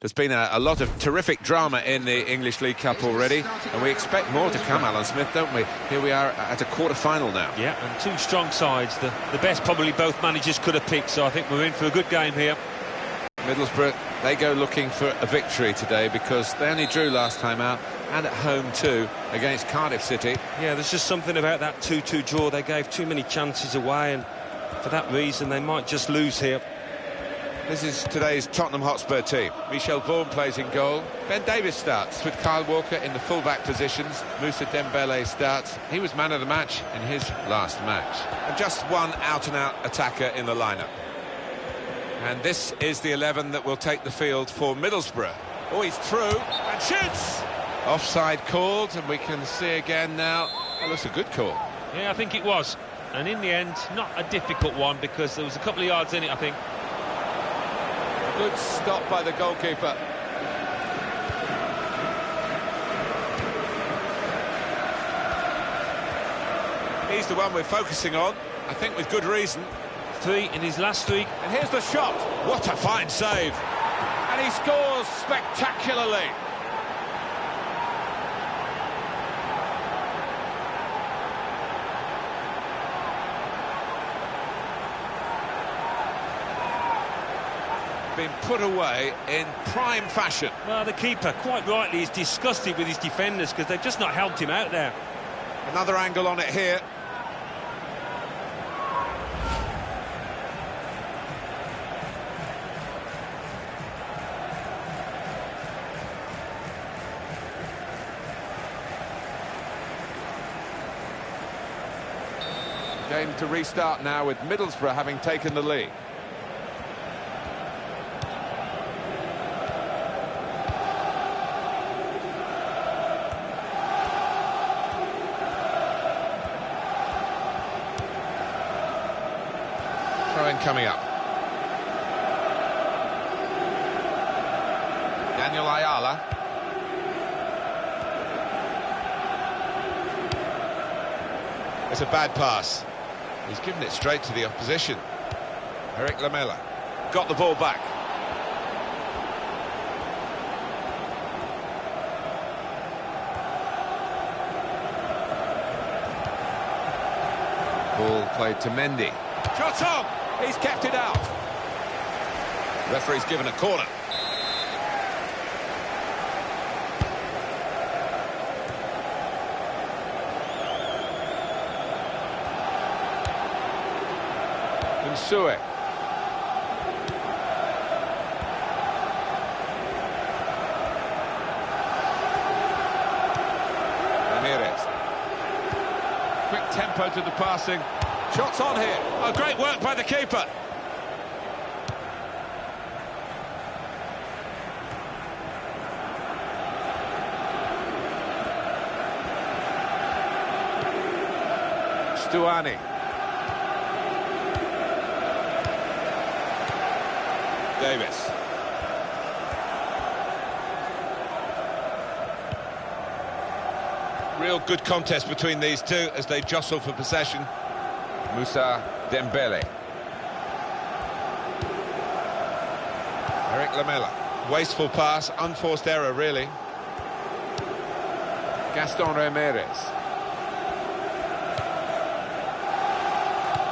There's been a lot of terrific drama in the English League Cup already, and we expect more to come, Alan Smith, don't we? Here we are at a quarter-final now. Yeah, and two strong sides, the best probably both managers could have picked, so I think we're in for a good game here. Middlesbrough, they go looking for a victory today because they only drew last time out, and at home too, against Cardiff City. Yeah, there's just something about that 2-2 draw. They gave too many chances away, and for that reason they might just lose here. This is today's Tottenham Hotspur team. Michel Vaughan plays in goal. Ben Davies starts with Kyle Walker in the full-back positions. Moussa Dembele starts. He was man of the match in his last match. And just one out-and-out attacker in the lineup. And this is the 11 that will take the field for Middlesbrough. Oh, he's through and shoots! Offside called, and we can see again now. That looks a good call. Yeah, I think it was. And in the end, not a difficult one because there was a couple of yards in it, I think. Good stop by the goalkeeper. He's the one we're focusing on, I think with good reason. 3 in his last 3. And here's the shot. What a fine save. And he scores spectacularly. Been put away in prime fashion. Well, the keeper, quite rightly, is disgusted with his defenders because they've just not helped him out there. Another angle on it here. Game to restart now with Middlesbrough having taken the lead. Throw-in coming up. Daniel Ayala. It's a bad pass. He's given it straight to the opposition. Eric Lamela got the ball back. Ball played to Mendy. Shot on! He's kept it out. Referee's given a corner. Nsue. Ramirez. Quick tempo to the passing. Shots on here. Oh, great work by the keeper. Stuani. Davis. Real good contest between these two as they jostle for possession. Moussa Dembele. Eric Lamela. Wasteful pass, unforced error really. Gaston Ramirez.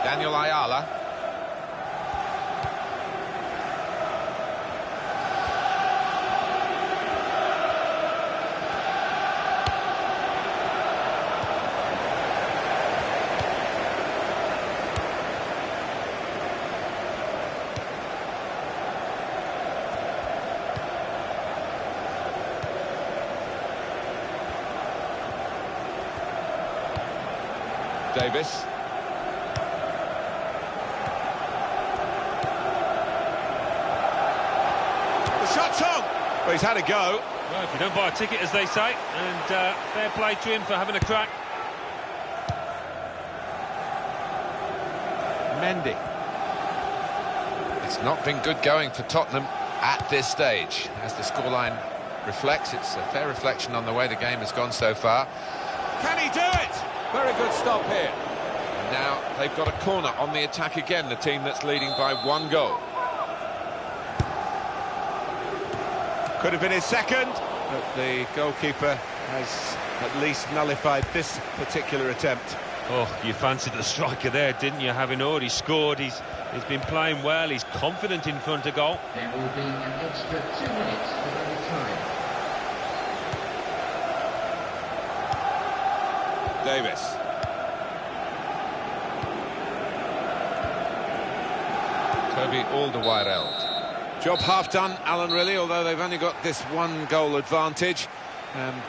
Daniel Ayala. Davis. The shot's on! Well, he's had a go. Well, if you don't buy a ticket, as they say, and fair play to him for having a crack. Mendy. It's not been good going for Tottenham at this stage. As the scoreline reflects, it's a fair reflection on the way the game has gone so far. Can he do it? Very good stop here. And now they've got a corner on the attack again, the team that's leading by 1 goal. Could have been his second, but the goalkeeper has at least nullified this particular attempt. Oh, you fancied the striker there, didn't you? Having already scored, he's been playing well, he's confident in front of goal. There will be an extra 2 minutes of added time. Davis. Toby Alderweireld. Job half done, Alan, really, although they've only got this 1-goal advantage.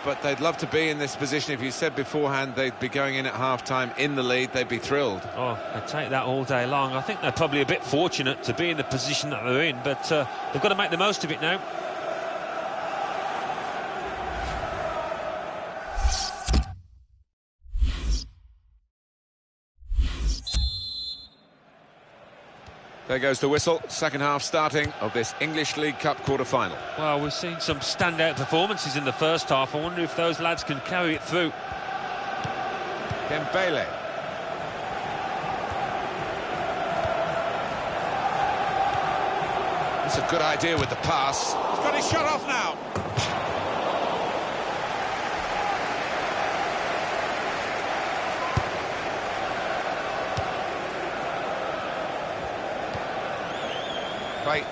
But they'd love to be in this position. If you said beforehand they'd be going in at half-time in the lead, they'd be thrilled. Oh, they'd take that all day long. I think they're probably a bit fortunate to be in the position that they're in, but they've got to make the most of it now. There goes the whistle. Second half starting of this English League Cup quarter-final. Well, we've seen some standout performances in the first half. I wonder if those lads can carry it through. Dembele. That's a good idea with the pass. He's got his shot off now. Right.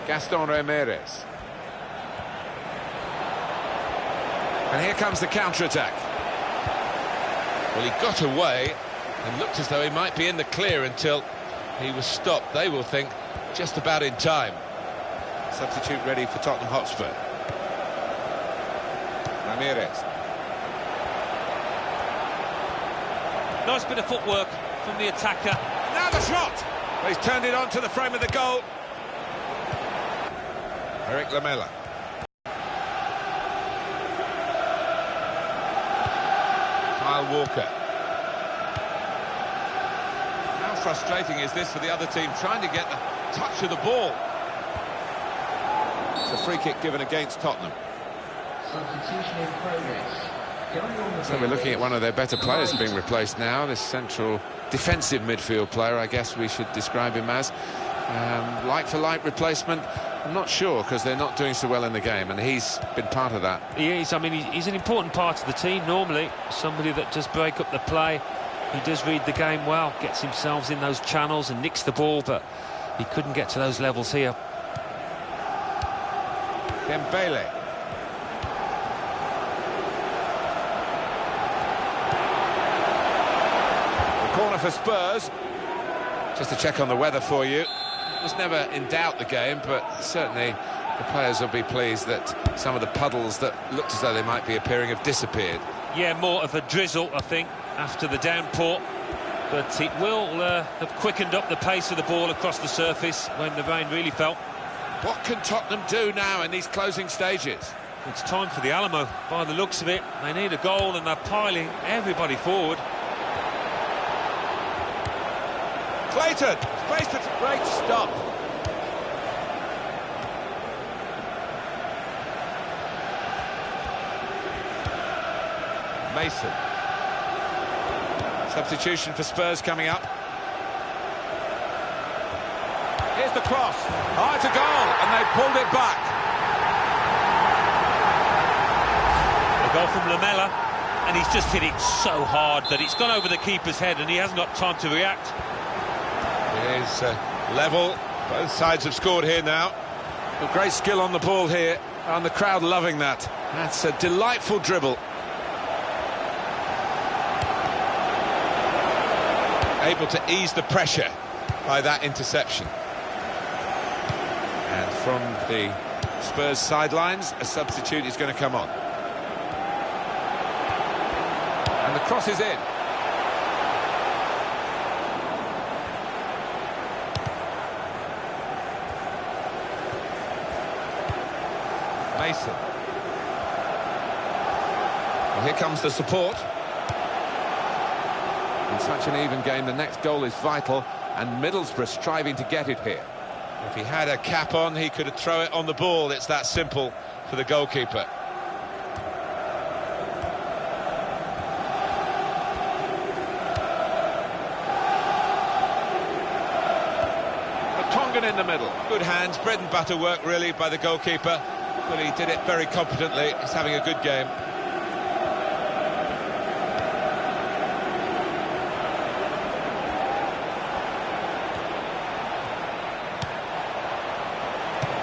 Gaston Ramirez. And here comes the counter-attack. Well, he got away and looked as though he might be in the clear until he was stopped, they will think, just about in time. Substitute ready for Tottenham Hotspur. Ramirez. Nice bit of footwork from the attacker. Now the shot! He's turned it on to the frame of the goal. Eric Lamela. Kyle Walker. How frustrating is this for the other team, trying to get the touch of the ball? It's a free kick given against Tottenham. Substitution in progress. So we're looking at one of their better players being replaced now, this central defensive midfield player, I guess we should describe him as. Like-for-like replacement, I'm not sure, because they're not doing so well in the game, and he's been part of that. He is. I mean, he's an important part of the team normally, somebody that does break up the play. He does read the game well, gets himself in those channels and nicks the ball, but he couldn't get to those levels here. Dembele. Corner for Spurs. Just to check on the weather for you. It was never in doubt, the game, but certainly the players will be pleased that some of the puddles that looked as though they might be appearing have disappeared. Yeah, more of a drizzle, I think, after the downpour. But it will have quickened up the pace of the ball across the surface when the rain really fell. What can Tottenham do now in these closing stages? It's time for the Alamo, by the looks of it. They need a goal and they're piling everybody forward. Clayton, space for great stop. Mason. Substitution for Spurs coming up. Here's the cross. Oh, it's a goal, and they pulled it back. A goal from Lamela, and he's just hit it so hard that it's gone over the keeper's head and he hasn't got time to react. It is level. Both sides have scored here now. Well, great skill on the ball here, and the crowd loving that. That's a delightful dribble. Able to ease the pressure by that interception. And from the Spurs sidelines, a substitute is going to come on. And the cross is in. Mason. Well, here comes the support. In such an even game, the next goal is vital, and Middlesbrough striving to get it here. If he had a cap on, he could throw it on the ball. It's that simple for the goalkeeper. Hogan in the middle. Good hands, bread and butter work really by the goalkeeper, but he did it very competently. He's having a good game.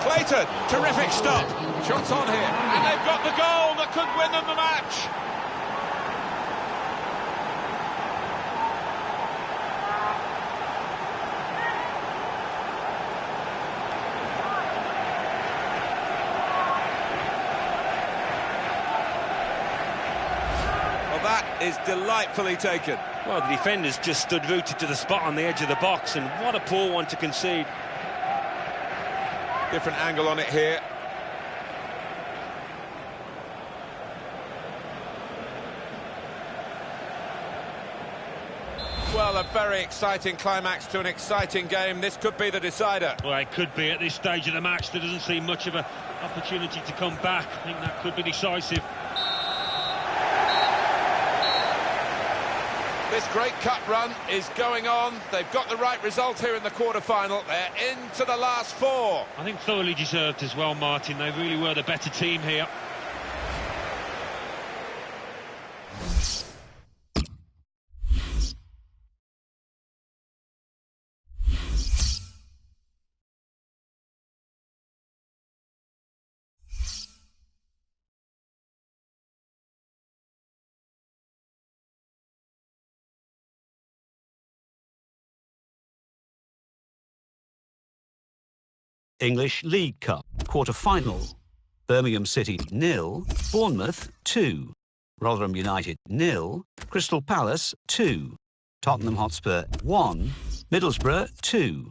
Clayton, terrific stop. Shots on here, and they've got the goal that could win them the match. Well, that is delightfully taken. Well, the defenders just stood rooted to the spot on the edge of the box, and what a poor one to concede. Different angle on it here. Well, a very exciting climax to an exciting game. This could be the decider. Well, it could be at this stage of the match. There doesn't seem much of an opportunity to come back. I think that could be decisive. This great cup run is going on. They've got the right result here in the quarter-final. They're into the last four. I think thoroughly deserved as well, Martin. They really were the better team here. English League Cup quarter-final. Birmingham City 0, Bournemouth 2, Rotherham United 0, Crystal Palace 2, Tottenham Hotspur 1, Middlesbrough 2.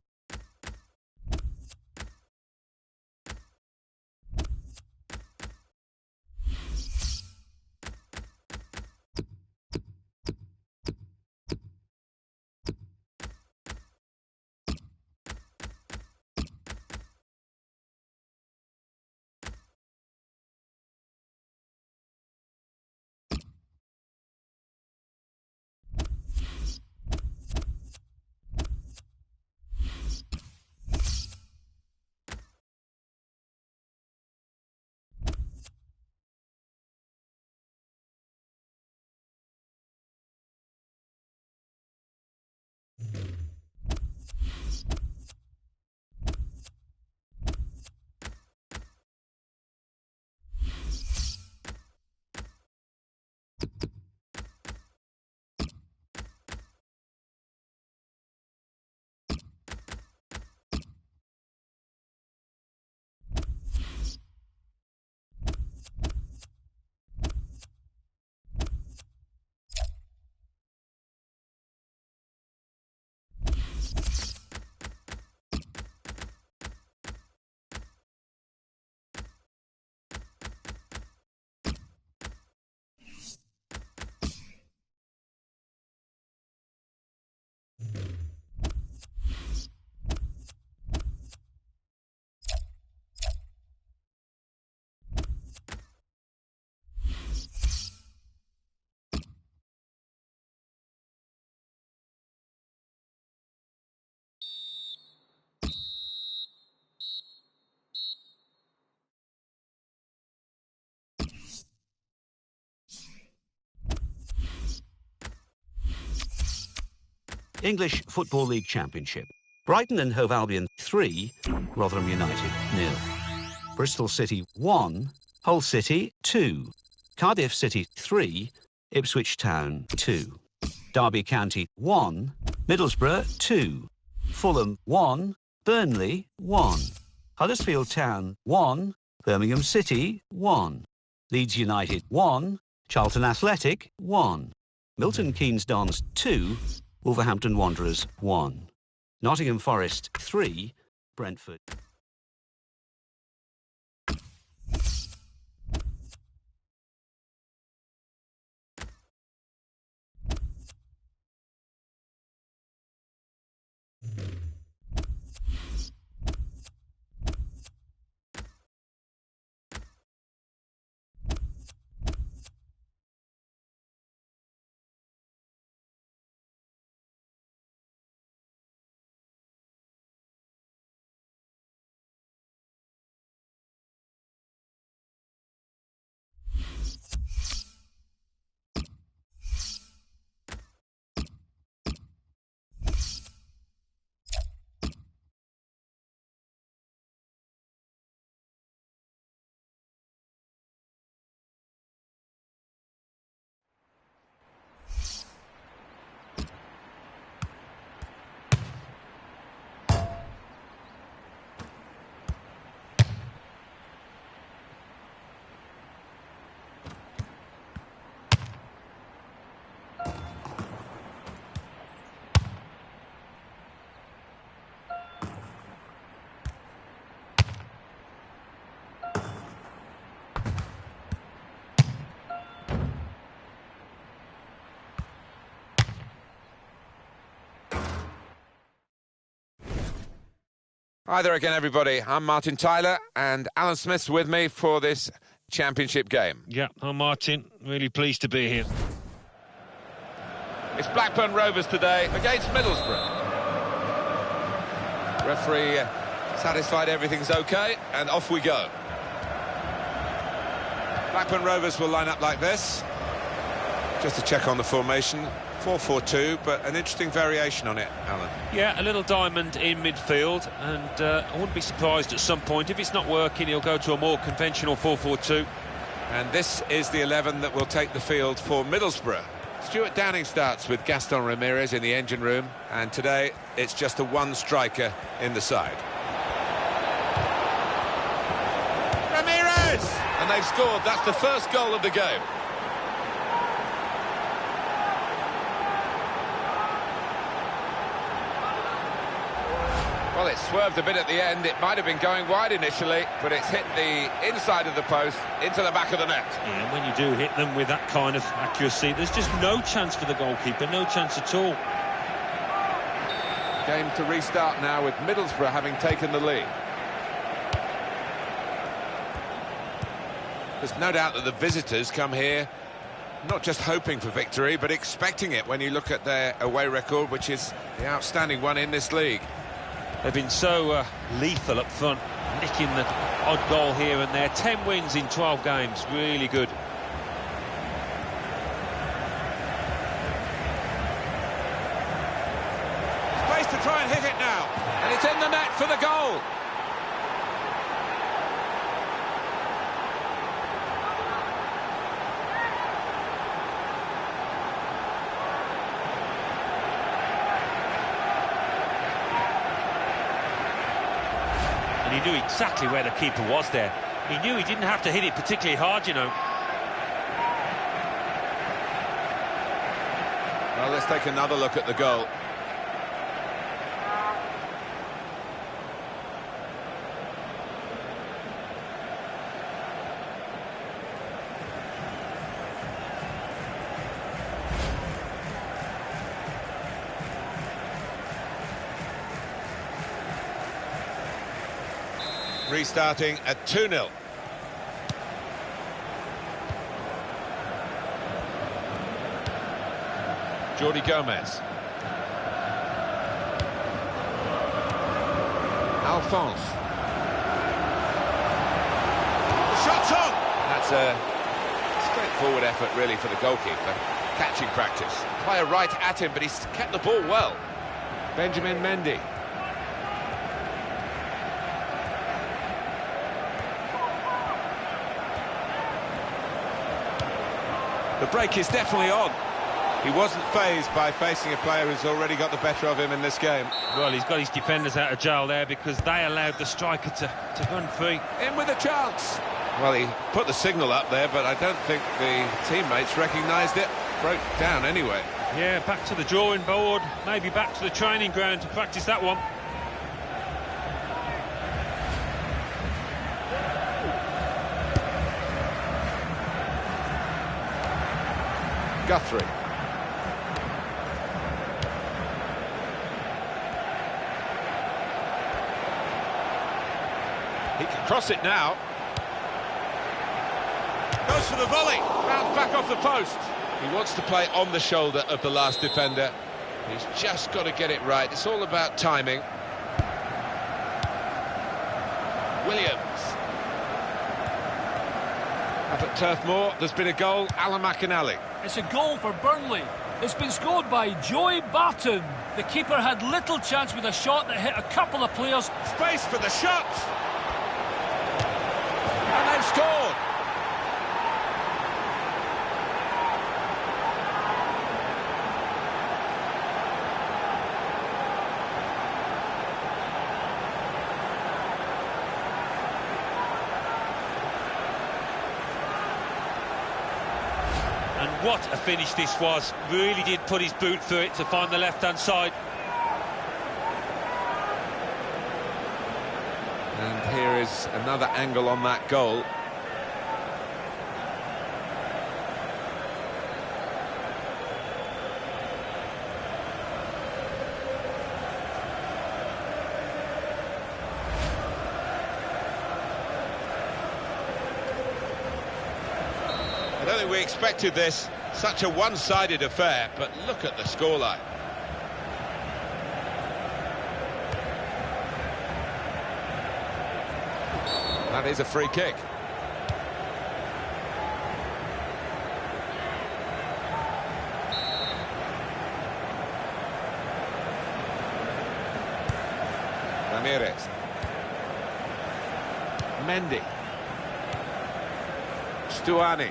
English Football League Championship. Brighton and Hove Albion 3, Rotherham United 0. Bristol City 1, Hull City 2. Cardiff City 3, Ipswich Town 2. Derby County 1, Middlesbrough 2. Fulham 1, Burnley 1. Huddersfield Town 1, Birmingham City 1. Leeds United 1, Charlton Athletic 1. Milton Keynes Dons 2, Wolverhampton Wanderers 1. Nottingham Forest 3, Brentford. Hi there again, everybody. I'm Martin Tyler, and Alan Smith's with me for this championship game. Yeah, I'm Martin. Really pleased to be here. It's Blackburn Rovers today against Middlesbrough. Referee satisfied everything's okay, and off we go. Blackburn Rovers will line up like this. Just to check on the formation, 4-4-2, but an interesting variation on it, Alan. Yeah, a little diamond in midfield, and I wouldn't be surprised at some point. If it's not working, he'll go to a more conventional 4-4-2. And this is the 11 that will take the field for Middlesbrough. Stuart Downing starts with Gaston Ramirez in the engine room, and today it's just the one striker in the side. Ramirez! And they've scored. That's the first goal of the game. Well, it swerved a bit at the end. It might have been going wide initially, but it's hit the inside of the post into the back of the net. Yeah, when you do hit them with that kind of accuracy, there's just no chance for the goalkeeper, no chance at all. Game to restart now with Middlesbrough having taken the lead. There's no doubt that the visitors come here not just hoping for victory, but expecting it when you look at their away record, which is the outstanding one in this league. They've been so lethal up front, nicking the odd goal here and there. 10 wins in 12 games, really good. Space to try and hit it now, and it's in the net for the goal. He knew exactly where the keeper was there. He knew he didn't have to hit it particularly hard, you know. Well, let's take another look at the goal. Restarting at 2-0. Jordi Gomez. Alphonse. The shot's on! That's a straightforward effort, really, for the goalkeeper. Catching practice. Player right at him, but he's kept the ball well. Benjamin Mendy. The break is definitely on. He wasn't fazed by facing a player who's already got the better of him in this game. Well, he's got his defenders out of jail there because they allowed the striker to run free. In with a chance. Well, he put the signal up there, but I don't think the teammates recognised it. Broke down anyway. Yeah, back to the drawing board, maybe back to the training ground to practice that one. Guthrie. He can cross it now. Goes for the volley. Bounce back off the post. He wants to play on the shoulder of the last defender. He's just got to get it right. It's all about timing. Williams. Up at Turf Moor, there's been a goal. Alan McInally. It's a goal for Burnley. It's been scored by Joey Barton. The keeper had little chance with a shot that hit a couple of players. Space for the shot. And they've scored. And what a finish this was. Really did put his boot through it to find the left-hand side. And here is another angle on that goal. don't think we expected this. Such a one-sided affair, but look at the scoreline. That is a free kick. Ramirez. Mendy. Stuani.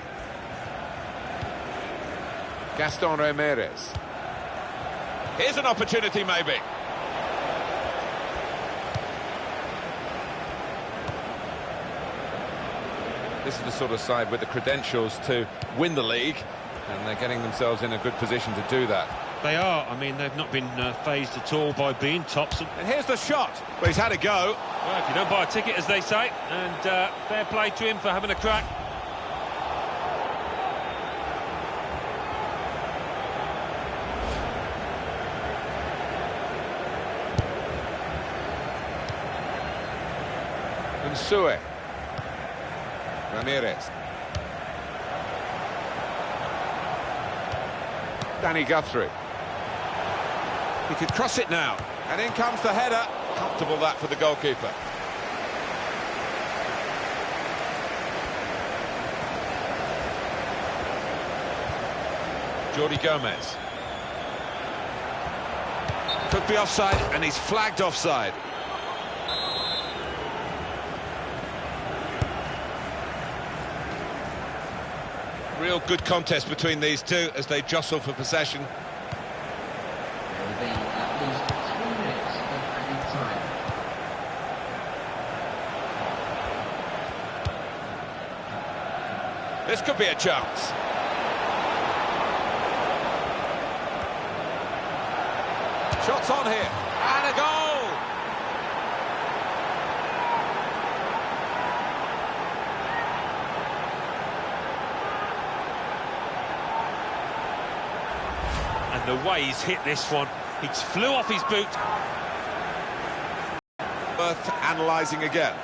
Gaston Ramirez. Here's an opportunity, maybe. This is the sort of side with the credentials to win the league, and they're getting themselves in a good position to do that. They are. I mean, they've not been fazed at all by being tops. And here's the shot. Well, he's had a go. Well, if you don't buy a ticket, as they say, and fair play to him for having a crack. Nsue. Ramirez. Danny Guthrie. He could cross it now. And in comes the header. Comfortable that for the goalkeeper. Jordi Gomez. Could be offside, and he's flagged offside. Real good contest between these two as they jostle for possession. There will be at least 3 minutes of added time. This could be a chance. Shots on here, and a goal! And the way he's hit this one, he flew off his boot. Worth analysing again.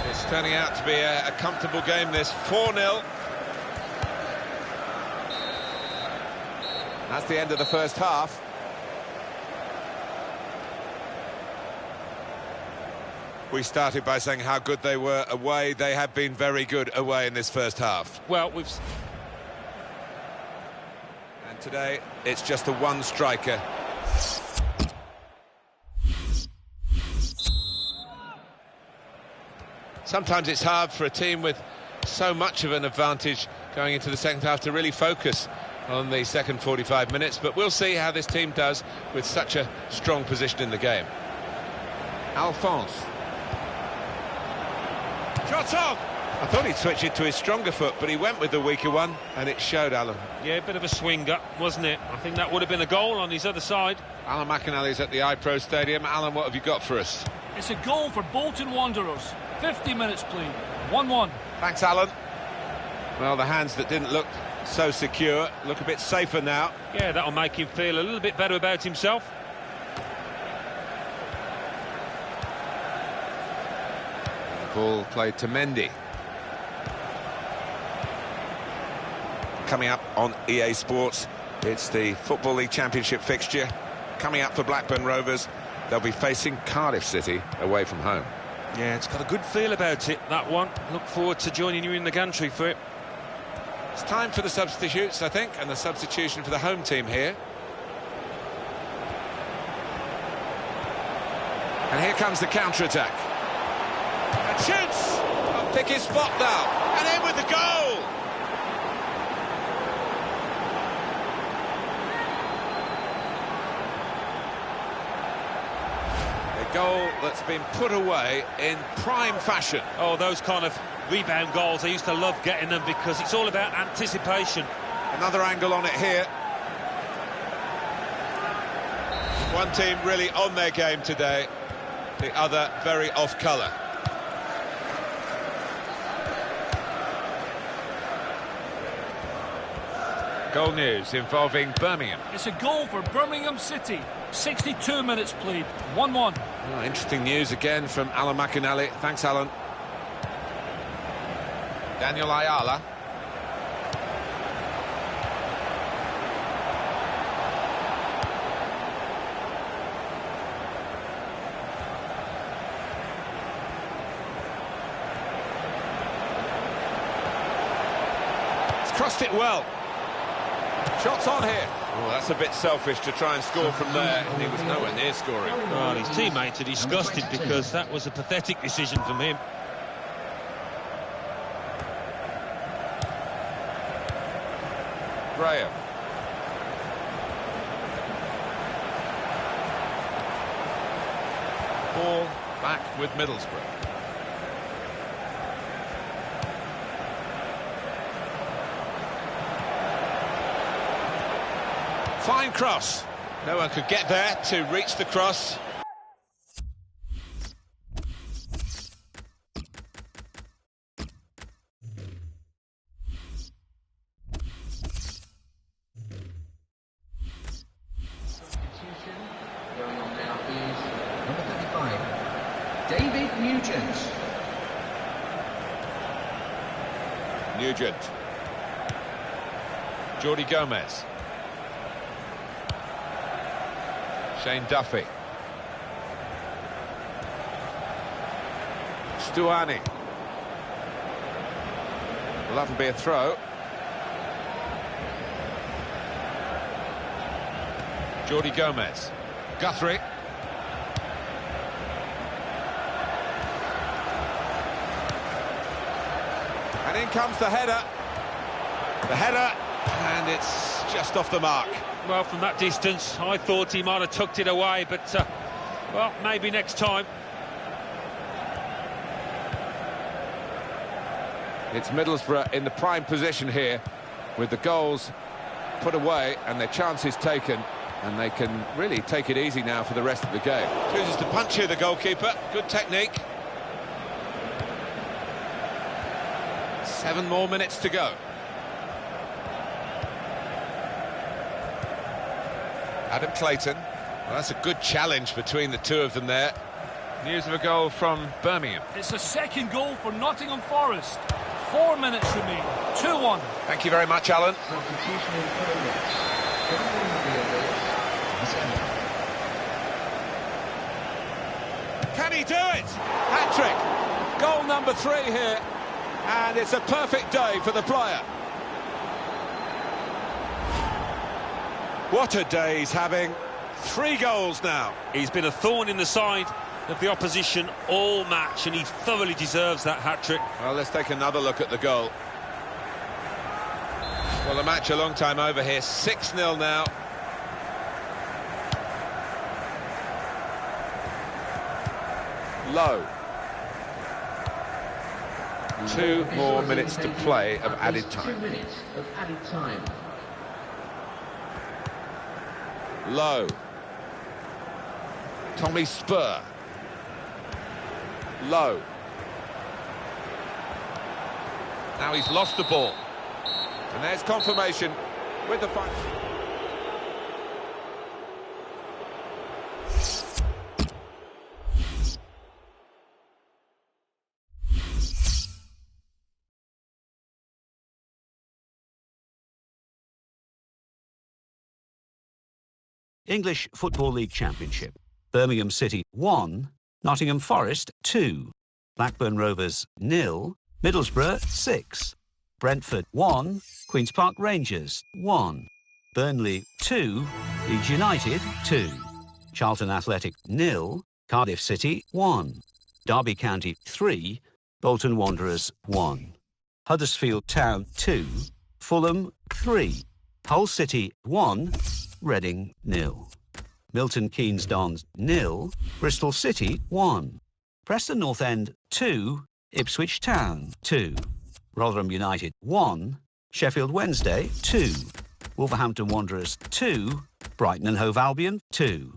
It's turning out to be a comfortable game, this 4-0. That's the end of the first half. We started by saying how good they were away. They have been very good away in this first half. Well, And today, it's just the one striker. Sometimes it's hard for a team with so much of an advantage going into the second half to really focus on the second 45 minutes, but we'll see how this team does with such a strong position in the game. Alphonse. Shot on! I thought he'd switch it to his stronger foot, but he went with the weaker one, and it showed, Alan. yeah, a bit of a swing up, wasn't it? I think that would have been a goal on his other side. Alan McInally's at the iPro Stadium. Alan, what have you got for us? It's a goal for Bolton Wanderers. 50 minutes played. 1-1. Thanks, Alan. Well, the hands that didn't look so secure look a bit safer now. Yeah, that'll make him feel a little bit better about himself. Ball played to Mendy. Coming up on EA Sports, it's the Football League Championship fixture. Coming up for Blackburn Rovers, they'll be facing Cardiff City away from home. Yeah, it's got a good feel about it, that one. Look forward to joining you in the gantry for it. It's time for the substitutes, I think, and the substitution for the home team here. And here comes the counter-attack. And shoots! I'll pick his spot now. And in with the goal! A goal that's been put away in prime fashion. Oh, those kind of rebound goals, I used to love getting them because it's all about anticipation. Another angle on it here. One team really on their game today, the other very off-colour. Goal news involving Birmingham. It's a goal for Birmingham City. 62 minutes played. 1-1. Oh, interesting news again from Alan McInally. Thanks, Alan. Daniel Ayala. crossed it well. Shots on here. Oh, that's a bit selfish to try and score from there. He was nowhere near scoring. Well, his teammates are disgusted because that was a pathetic decision from him. Graham. Ball back with Middlesbrough. Fine cross. No one could get there to reach the cross. Substitution going on now is number 35, David Nugent. Nugent. Jordi Gomez. Shane Duffy. Stuani. Will that be a throw? Jordi Gomez. Guthrie. And in comes the header. The header, and it's just off the mark. Well, from that distance, I thought he might have tucked it away, but, well, maybe next time. It's Middlesbrough in the prime position here, with the goals put away and their chances taken, and they can really take it easy now for the rest of the game. Chooses to punch here, the goalkeeper. Good technique. 7 more minutes to go. Adam Clayton. Well, that's a good challenge between the two of them there. News of a goal from Birmingham. It's a second goal for Nottingham Forest. 4 minutes remain. 2-1. Thank you very much, Alan. Substitution in progress. Covering the field is Can he do it? Hat-trick. Goal number 3 here. And it's a perfect day for the player. What a day he's having. 3 goals now. He's been a thorn in the side of the opposition all match, and he thoroughly deserves that hat-trick. Well, let's take another look at the goal. Well, the match a long time over here. 6-0 now. Low. 2 more minutes to play of added time. 2 minutes of added time. Low. Tommy Spur. Low. Now he's lost the ball. And there's confirmation with the final. English Football League Championship. Birmingham City 1, Nottingham Forest 2, Blackburn Rovers 0, Middlesbrough 6, Brentford 1, Queen's Park Rangers 1, Burnley 2, Leeds United 2, Charlton Athletic 0, Cardiff City 1, Derby County 3, Bolton Wanderers 1, Huddersfield Town 2, Fulham 3, Hull City 1, Reading 0. Milton Keynes Dons 0, Bristol City 1, Preston North End 2, Ipswich Town 2, Rotherham United 1, Sheffield Wednesday 2, Wolverhampton Wanderers 2, Brighton and Hove Albion 2.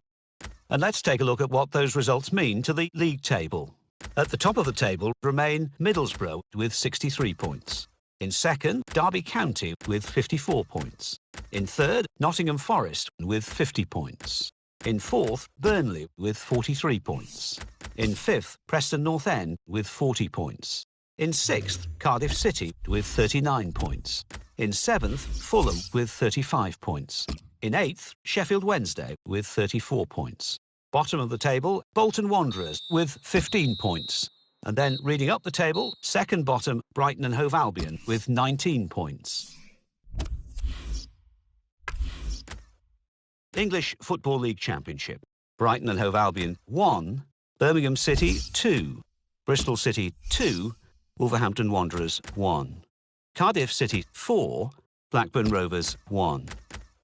And let's take a look at what those results mean to the league table. At the top of the table remain Middlesbrough with 63 points. In second, Derby County with 54 points. In third, Nottingham Forest with 50 points. In fourth, Burnley with 43 points. In fifth, Preston North End with 40 points. In sixth, Cardiff City with 39 points. In seventh, Fulham with 35 points. In eighth, Sheffield Wednesday with 34 points. Bottom of the table, Bolton Wanderers with 15 points. And then reading up the table, second bottom, Brighton and Hove Albion with 19 points. English Football League Championship. Brighton and Hove Albion 1, Birmingham City 2, Bristol City 2, Wolverhampton Wanderers 1. Cardiff City 4, Blackburn Rovers 1.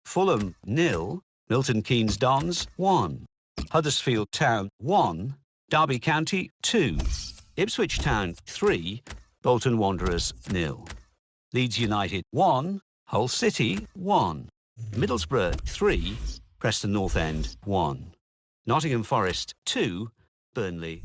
Fulham 0, Milton Keynes Dons 1. Huddersfield Town 1, Derby County 2. Ipswich Town 3, Bolton Wanderers 0. Leeds United 1, Hull City 1. Middlesbrough 3, Preston North End 1. Nottingham Forest 2, Burnley